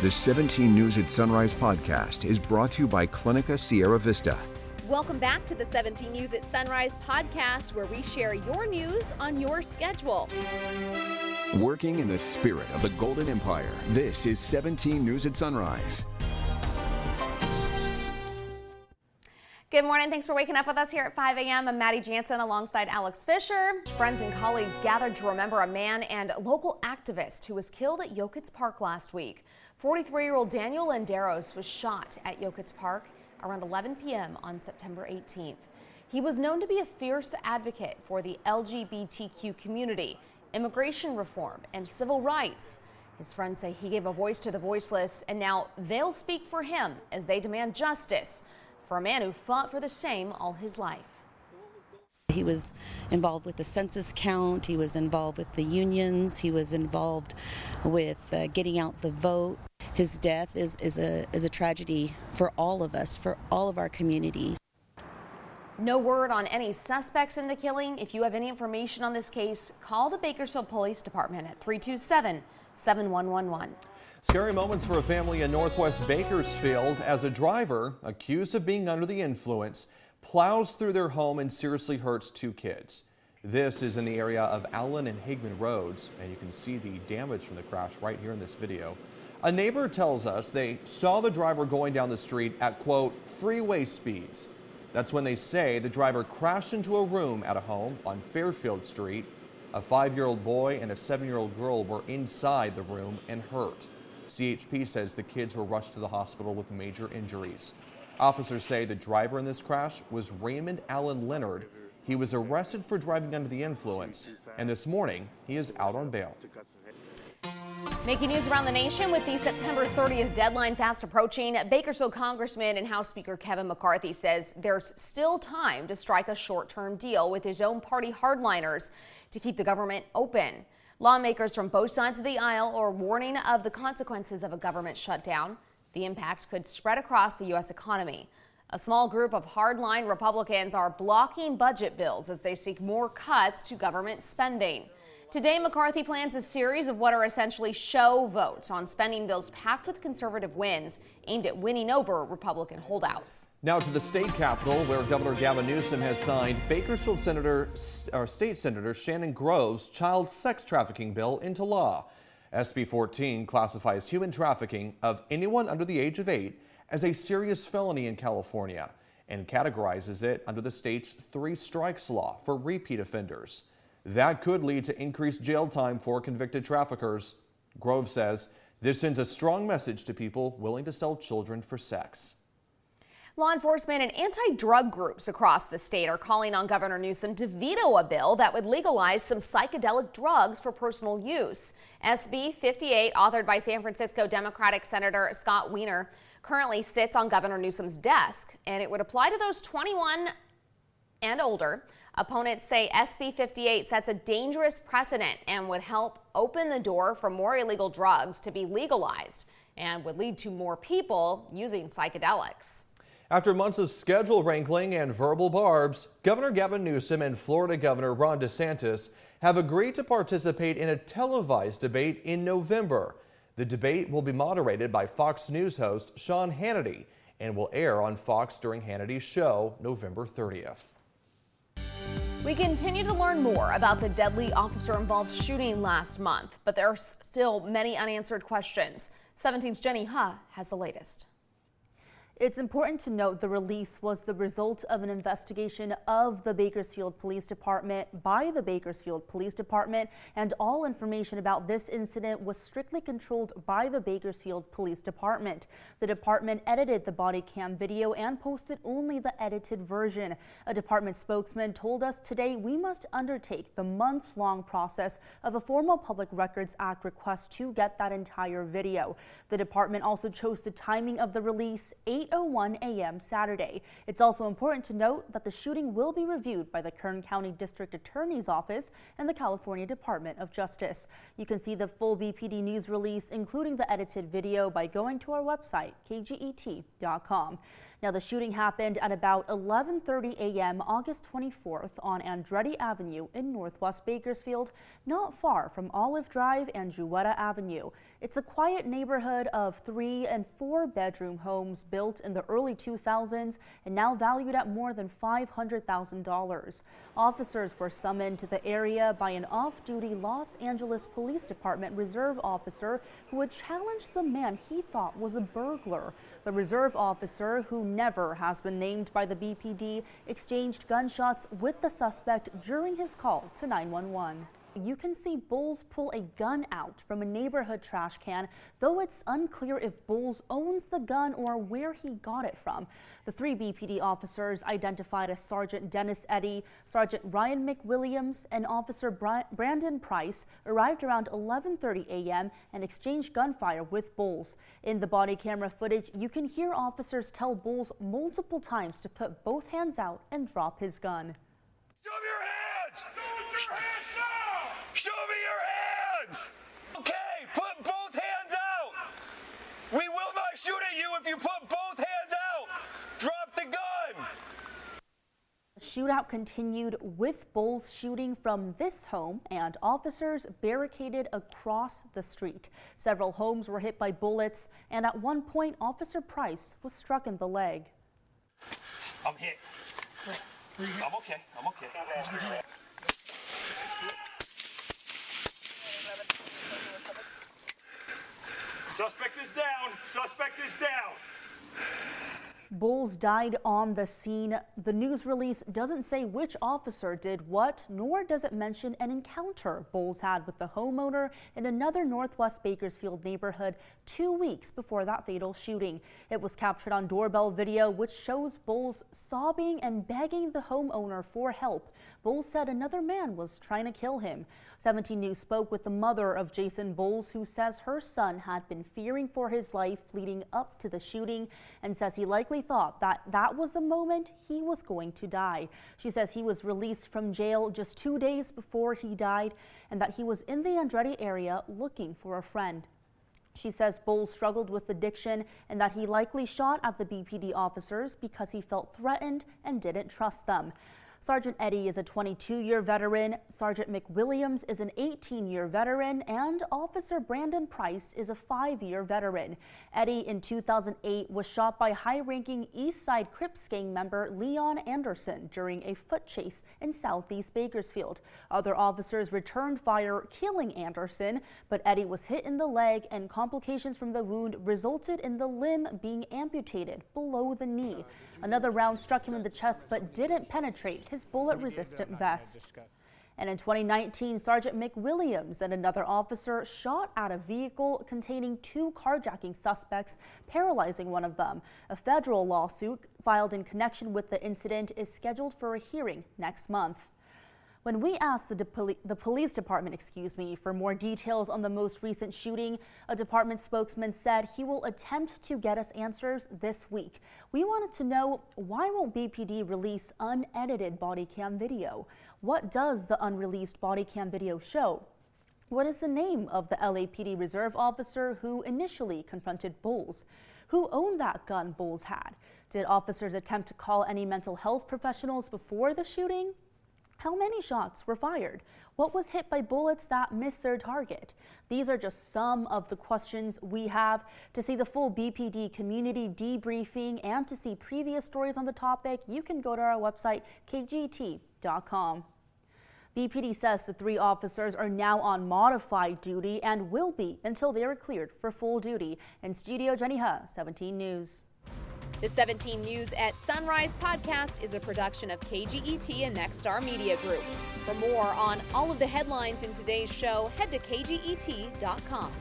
The 17 News at Sunrise podcast is brought to you by Clinica Sierra Vista. Welcome back to the 17 News at Sunrise podcast, where we share your news on your schedule. Working in the spirit of the Golden Empire, this is 17 News at Sunrise. Good morning. Thanks for waking up with us here at 5 a.m. I'm Maddie Jansen alongside Alex Fisher. Friends and colleagues gathered to remember a man and local activist who was killed at Yokuts Park last week. 43-year-old Daniel Landeros was shot at Yokuts Park around 11 p.m. on September 18th. He was known to be a fierce advocate for the LGBTQ community, immigration reform, and civil rights. His friends say he gave a voice to the voiceless, and now they'll speak for him as they demand justice for a man who fought for the same all his life. He was involved with the census count, he was involved with the unions, he was involved with getting out the vote. His death is a tragedy for all of us, for all of our community. No word on any suspects in the killing. If you have any information on this case, call the Bakersfield Police Department at 327-7111. Scary moments for a family in northwest Bakersfield as a driver, accused of being under the influence, plows through their home and seriously hurts two kids. This is in the area of Allen and Higman Roads, and you can see the damage from the crash right here in this video. A neighbor tells us they saw the driver going down the street at, quote, freeway speeds. That's when they say the driver crashed into a room at a home on Fairfield Street. A 5-year-old boy and a 7-year-old girl were inside the room and hurt. CHP says the kids were rushed to the hospital with major injuries. Officers say the driver in this crash was Raymond Allen Leonard. He was arrested for driving under the influence, and this morning he is out on bail. Making news around the nation with the September 30th deadline fast approaching, Bakersfield Congressman and House Speaker Kevin McCarthy says there's still time to strike a short-term deal with his own party hardliners to keep the government open. Lawmakers from both sides of the aisle are warning of the consequences of a government shutdown. The impact could spread across the U.S. economy. A small group of hardline Republicans are blocking budget bills as they seek more cuts to government spending. Today, McCarthy plans a series of what are essentially show votes on spending bills packed with conservative wins aimed at winning over Republican holdouts. Now to the state capitol, where Governor Gavin Newsom has signed Bakersfield State Senator Shannon Grove's child sex trafficking bill into law. SB 14 classifies human trafficking of anyone under the age of 8 as a serious felony in California and categorizes it under the state's 3 strikes law for repeat offenders. That could lead to increased jail time for convicted traffickers. Grove says this sends a strong message to people willing to sell children for sex. Law enforcement and anti-drug groups across the state are calling on Governor Newsom to veto a bill that would legalize some psychedelic drugs for personal use. SB 58, authored by San Francisco Democratic Senator Scott Wiener, currently sits on Governor Newsom's desk, and it would apply to those 21 and older. Opponents say SB 58 sets a dangerous precedent and would help open the door for more illegal drugs to be legalized and would lead to more people using psychedelics. After months of schedule wrangling and verbal barbs, Governor Gavin Newsom and Florida Governor Ron DeSantis have agreed to participate in a televised debate in November. The debate will be moderated by Fox News host Sean Hannity and will air on Fox during Hannity's show November 30th. We continue to learn more about the deadly officer-involved shooting last month, but there are still many unanswered questions. 17's Jenny Huh has the latest. It's important to note the release was the result of an investigation of the Bakersfield Police Department by the Bakersfield Police Department, and all information about this incident was strictly controlled by the Bakersfield Police Department. The department edited the body cam video and posted only the edited version. A department spokesman told us today we must undertake the months-long process of a formal Public Records Act request to get that entire video. The department also chose the timing of the release 8 8:01 a.m. Saturday. It's also important to note that the shooting will be reviewed by the Kern County District Attorney's Office and the California Department of Justice. You can see the full BPD news release, including the edited video, by going to our website, kget.com. Now, the shooting happened at about 11:30 a.m. August 24th on Andretti Avenue in Northwest Bakersfield, not far from Olive Drive and Jewetta Avenue. It's a quiet neighborhood of 3- and 4-bedroom homes built in the early 2000s and now valued at more than $500,000. Officers were summoned to the area by an off-duty Los Angeles Police Department reserve officer who had challenged the man he thought was a burglar. The reserve officer, who never has been named by the BPD, exchanged gunshots with the suspect during his call to 911. You can see Bowles pull a gun out from a neighborhood trash can, though it's unclear if Bowles owns the gun or where he got it from. The 3 BPD officers, identified as Sergeant Dennis Eddy, Sergeant Ryan McWilliams, and Officer Brandon Price, arrived around 11:30 a.m. and exchanged gunfire with Bowles. In the body camera footage, you can hear officers tell Bowles multiple times to put both hands out and drop his gun. Show me your hands! Show me your hands! Okay, put both hands out! We will not shoot at you if you put both hands out! Drop the gun! The shootout continued with Bowles shooting from this home and officers barricaded across the street. Several homes were hit by bullets, and at one point, Officer Price was struck in the leg. I'm hit. I'm okay. I'm okay. Suspect is down. Suspect is down. Bowles died on the scene. The news release doesn't say which officer did what, nor does it mention an encounter Bowles had with the homeowner in another Northwest Bakersfield neighborhood 2 weeks before that fatal shooting. It was captured on doorbell video, which shows Bowles sobbing and begging the homeowner for help. Bowles said another man was trying to kill him. 17 News spoke with the mother of Jason Bowles, who says her son had been fearing for his life leading up to the shooting and says he likely thought that was the moment he was going to die. She says he was released from jail just 2 days before he died and that he was in the Andretti area looking for a friend. She says Bowles struggled with addiction and that he likely shot at the BPD officers because he felt threatened and didn't trust them. Sergeant Eddy is a 22-year veteran, Sergeant McWilliams is an 18-year veteran, and Officer Brandon Price is a 5-year veteran. Eddy in 2008 was shot by high-ranking East Side Crips gang member Leon Anderson during a foot chase in southeast Bakersfield. Other officers returned fire, killing Anderson, but Eddy was hit in the leg and complications from the wound resulted in the limb being amputated below the knee. Another round struck him in the chest but didn't penetrate his bullet-resistant vest. And in 2019, Sergeant McWilliams and another officer shot at a vehicle containing 2 carjacking suspects, paralyzing one of them. A federal lawsuit filed in connection with the incident is scheduled for a hearing next month. When we asked the police department, for more details on the most recent shooting, a department spokesman said he will attempt to get us answers this week. We wanted to know, why won't BPD release unedited body cam video? What does the unreleased body cam video show? What is the name of the LAPD reserve officer who initially confronted Bowles? Who owned that gun Bowles had? Did officers attempt to call any mental health professionals before the shooting? How many shots were fired? What was hit by bullets that missed their target? These are just some of the questions we have. To see the full BPD community debriefing and to see previous stories on the topic, you can go to our website, kget.com. BPD says the 3 officers are now on modified duty and will be until they are cleared for full duty. In studio, Jenny He, 17 News. The 17 News at Sunrise podcast is a production of KGET and Nexstar Media Group. For more on all of the headlines in today's show, head to kget.com.